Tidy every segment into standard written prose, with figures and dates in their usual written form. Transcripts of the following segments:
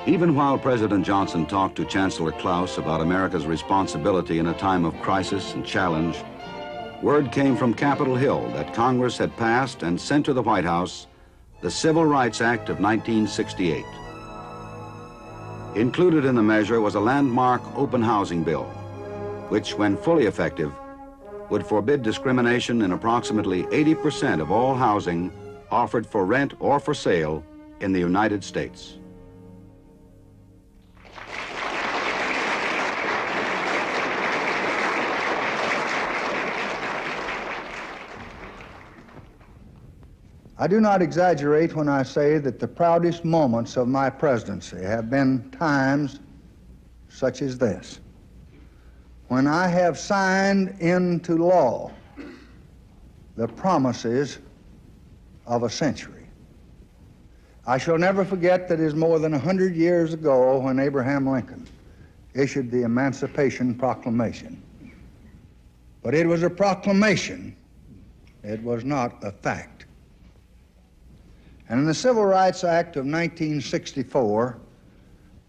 Even while President Johnson talked to Chancellor Klaus about America's responsibility in a time of crisis and challenge, word came from Capitol Hill that Congress had passed and sent to the White House the Civil Rights Act of 1968. Included in the measure was a landmark open housing bill, which, when fully effective, would forbid discrimination in approximately 80% of all housing offered for rent or for sale in the United States. I do not exaggerate when I say that the proudest moments of my presidency have been times such as this, when I have signed into law the promises of a century. I shall never forget that it is more than 100 years ago when Abraham Lincoln issued the Emancipation Proclamation. But it was a proclamation, it was not a fact. And in the Civil Rights Act of 1964,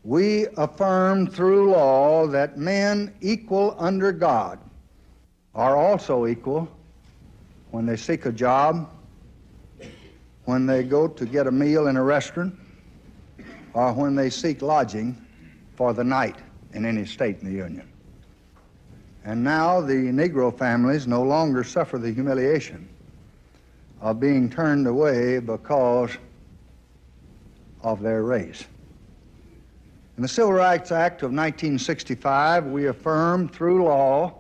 we affirmed through law that men equal under God are also equal when they seek a job, when they go to get a meal in a restaurant, or when they seek lodging for the night in any state in the Union. And now the Negro families no longer suffer the humiliation of being turned away because of their race. In the Civil Rights Act of 1965, we affirmed through law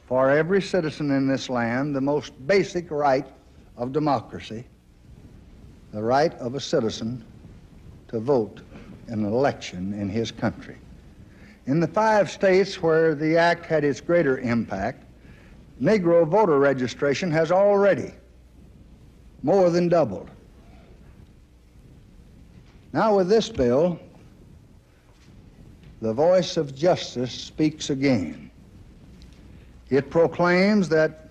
for every citizen in this land the most basic right of democracy, the right of a citizen to vote in an election in his country. In the 5 states where the act had its greater impact, Negro voter registration has already more than doubled. Now with this bill, the voice of justice speaks again. It proclaims that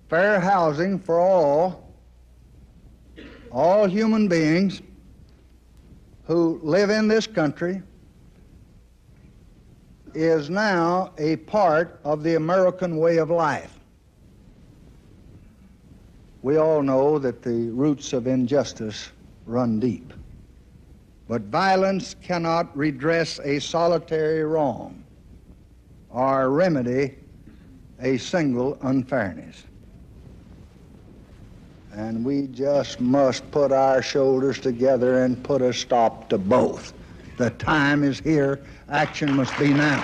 fair housing for all human beings who live in this country is now a part of the American way of life. We all know that the roots of injustice run deep, but violence cannot redress a solitary wrong or remedy a single unfairness. And we just must put our shoulders together and put a stop to both. The time is here. Action must be now.